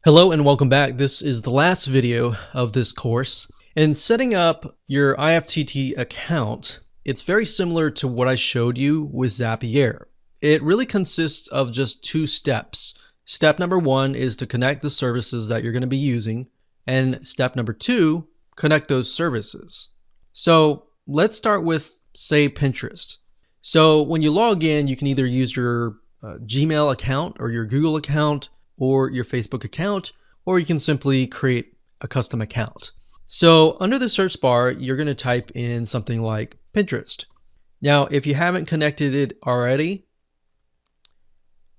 Hello and welcome back. This is the last video of this course. In setting up your IFTT account, it's very similar to what I showed you with Zapier. It really consists of just two steps. Step number one is to connect the services that you're going to be using, and step number two, connect those services. So let's start with, say, Pinterest. So when you log in, you can either use your Gmail account or your Google account or your Facebook account, or you can simply create a custom account. So under the search bar, you're going to type in something like Pinterest. Now, if you haven't connected it already,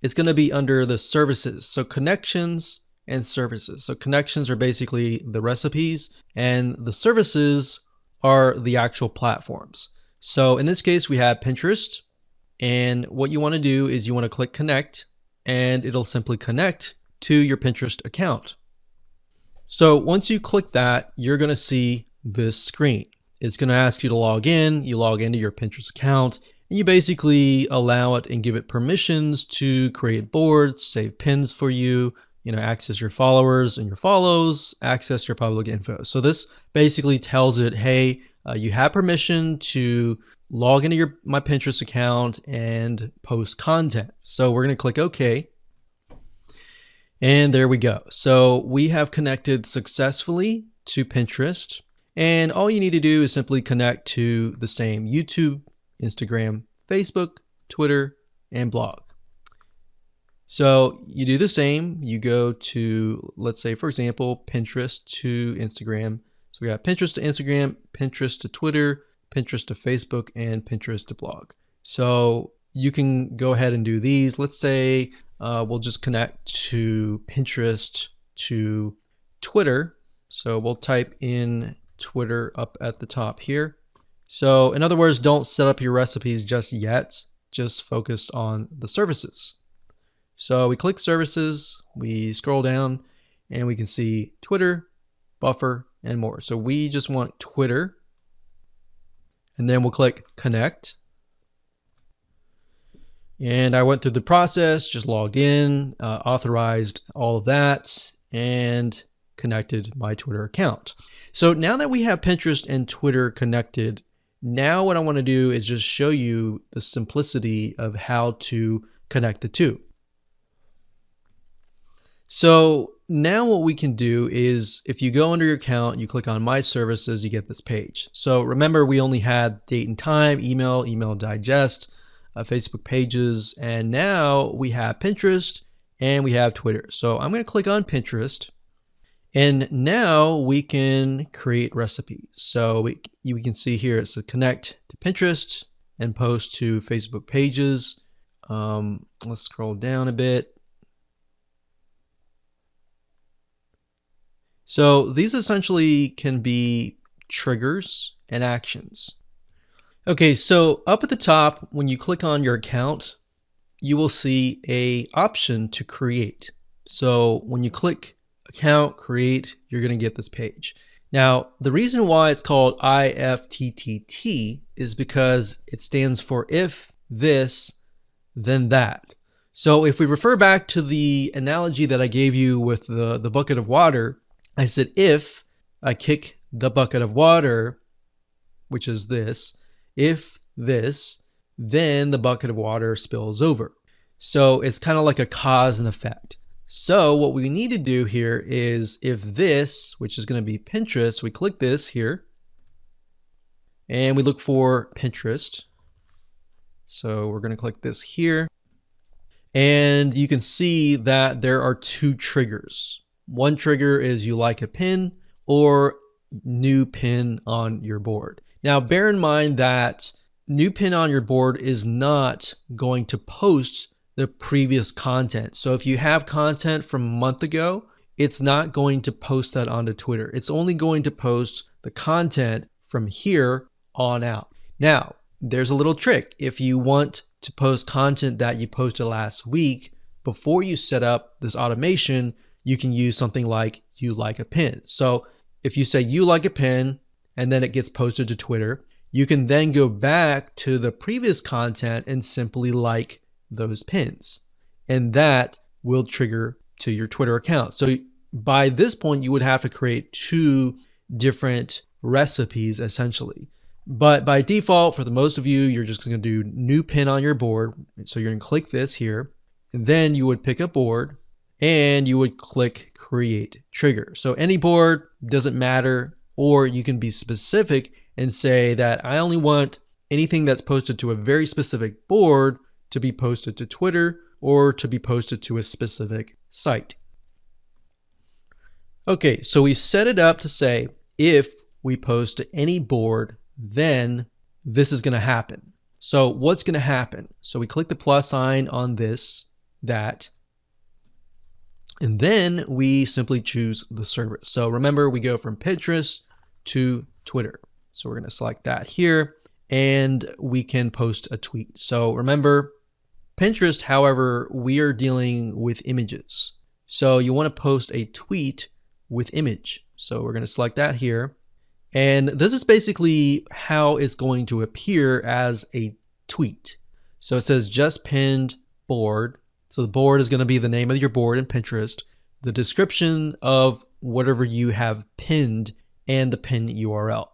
it's going to be under the services. So connections and services. So connections are basically the recipes, and the services are the actual platforms. So in this case, we have Pinterest, and what you want to do is you want to click connect, and it'll simply connect to your Pinterest account. So once you click that, you're going to see this screen. It's going to ask you to log in. You log into your Pinterest account, and you basically allow it and give it permissions to create boards, save pins for you, access your followers and your follows, access your public info. So this basically tells it, hey, you have permission to log into my Pinterest account and post content. So we're going to click OK. And there we go. So we have connected successfully to Pinterest. And all you need to do is simply connect to the same YouTube, Instagram, Facebook, Twitter, and blog. So you do the same. You go to, let's say, for example, Pinterest to Instagram. So we have Pinterest to Instagram, Pinterest to Twitter, Pinterest to Facebook, and Pinterest to blog. So you can go ahead and do these. Let's say we'll just connect to Pinterest to Twitter. So we'll type in Twitter up at the top here. So in other words, don't set up your recipes just yet. Just focus on the services. So we click services, we scroll down, and we can see Twitter, Buffer, and more. So we just want Twitter. And then we'll click connect. And I went through the process, just logged in, authorized all of that, and connected my Twitter account. So now that we have Pinterest and Twitter connected, now what I want to do is just show you the simplicity of how to connect the two. So now what we can do is, if you go under your account, you click on My Services, you get this page. So remember, we only had date and time, email digest, Facebook pages, and now we have Pinterest and we have Twitter. So I'm going to click on Pinterest, and now we can create recipes. So we can see here it says connect to Pinterest and post to Facebook pages. Let's scroll down a bit. So these essentially can be triggers and actions. Okay, so up at the top, when you click on your account, you will see an option to create. So when you click account, create, you're going to get this page. Now, the reason why it's called IFTTT is because it stands for if this, then that. So if we refer back to the analogy that I gave you with the bucket of water, I said, if I kick the bucket of water, which is this, if this, then the bucket of water spills over. So it's kind of like a cause and effect. So what we need to do here is, if this, which is going to be Pinterest, we click this here and we look for Pinterest. So we're going to click this here, and you can see that there are two triggers. One trigger is you like a pin or new pin on your board. Now, bear in mind that new pin on your board is not going to post the previous content. So if you have content from a month ago, it's not going to post that onto Twitter. It's only going to post the content from here on out. Now, there's a little trick. If you want to post content that you posted last week, before you set up this automation, you can use something like you like a pin. So if you say you like a pin and then it gets posted to Twitter, you can then go back to the previous content and simply like those pins. And that will trigger to your Twitter account. So by this point, you would have to create 2 different recipes essentially. But by default, for the most of you, you're just going to do new pin on your board. So you're going to click this here, and then you would pick a board and you would click create trigger. So any board, doesn't matter, or you can be specific and say that I only want anything that's posted to a very specific board to be posted to Twitter or to be posted to a specific site. Okay, so we set it up to say if we post to any board, then this is going to happen. So what's going to happen? So we click the plus sign on this, that, and then we simply choose the service. So remember, we go from Pinterest to Twitter. So we're going to select that here, and we can post a tweet. So remember, Pinterest, however, we are dealing with images. So you want to post a tweet with image. So we're going to select that here. And this is basically how it's going to appear as a tweet. So it says just pinned board. So the board is going to be the name of your board in Pinterest, the description of whatever you have pinned, and the pin URL.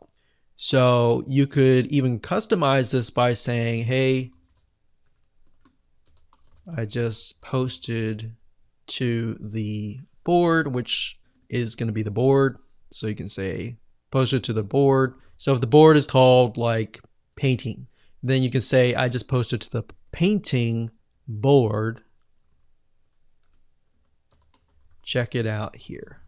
So you could even customize this by saying, hey, I just posted to the board, which is going to be the board. So you can say posted to the board. So if the board is called like painting, then you can say I just posted to the painting board. Check it out here.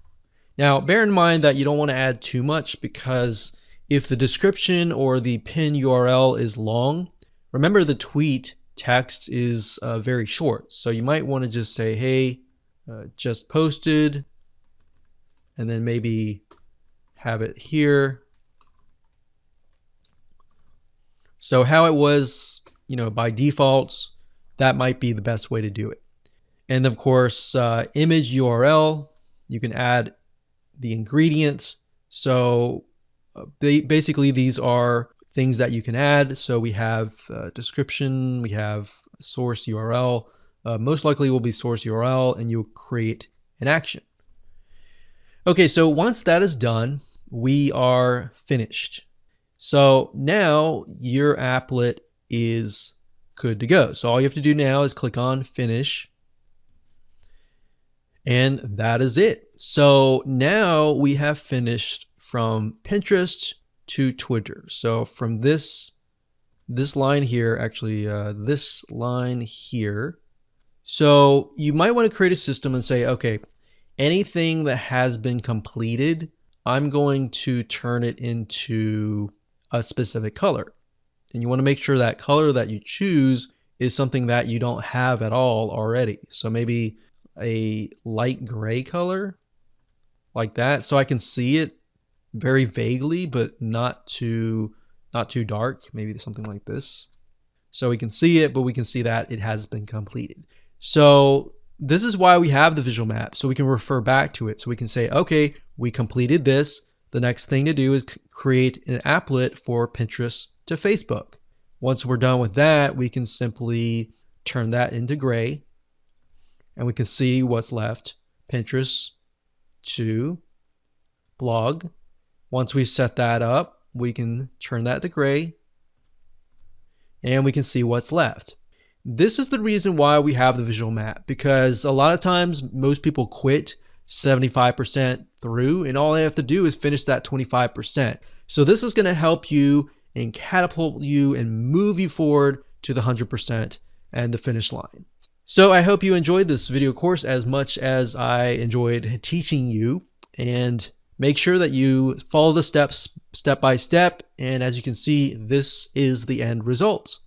Now, bear in mind that you don't want to add too much, because if the description or the pin URL is long, remember the tweet text is very short. So you might want to just say, hey, just posted, and then maybe have it here. So how it was, by default, that might be the best way to do it. And of course, image URL, you can add the ingredients. So basically these are things that you can add. So we have description, we have source URL, most likely will be source URL, and you'll create an action. Okay, so once that is done, we are finished. So now your applet is good to go. So all you have to do now is click on finish. And that is it. So now we have finished from Pinterest to Twitter. So from this line here, actually this line here. So you might want to create a system and say, okay, anything that has been completed, I'm going to turn it into a specific color. And you want to make sure that color that you choose is something that you don't have at all already. So maybe a light gray color like that, so I can see it very vaguely, but not too dark. Maybe something like this, so we can see it, but we can see that it has been completed. So this is why we have the visual map, so we can refer back to it. So we can say, okay, we completed this. The next thing to do is create an applet for Pinterest to Facebook. Once we're done with that, we can simply turn that into gray, and we can see what's left. Pinterest to blog. Once we set that up, we can turn that to gray, and we can see what's left. This is the reason why we have the visual map, because a lot of times most people quit 75% through, and all they have to do is finish that 25%. So this is going to help you and catapult you and move you forward to the 100% and the finish line. So I hope you enjoyed this video course as much as I enjoyed teaching you, and make sure that you follow the steps step by step. And as you can see, this is the end result.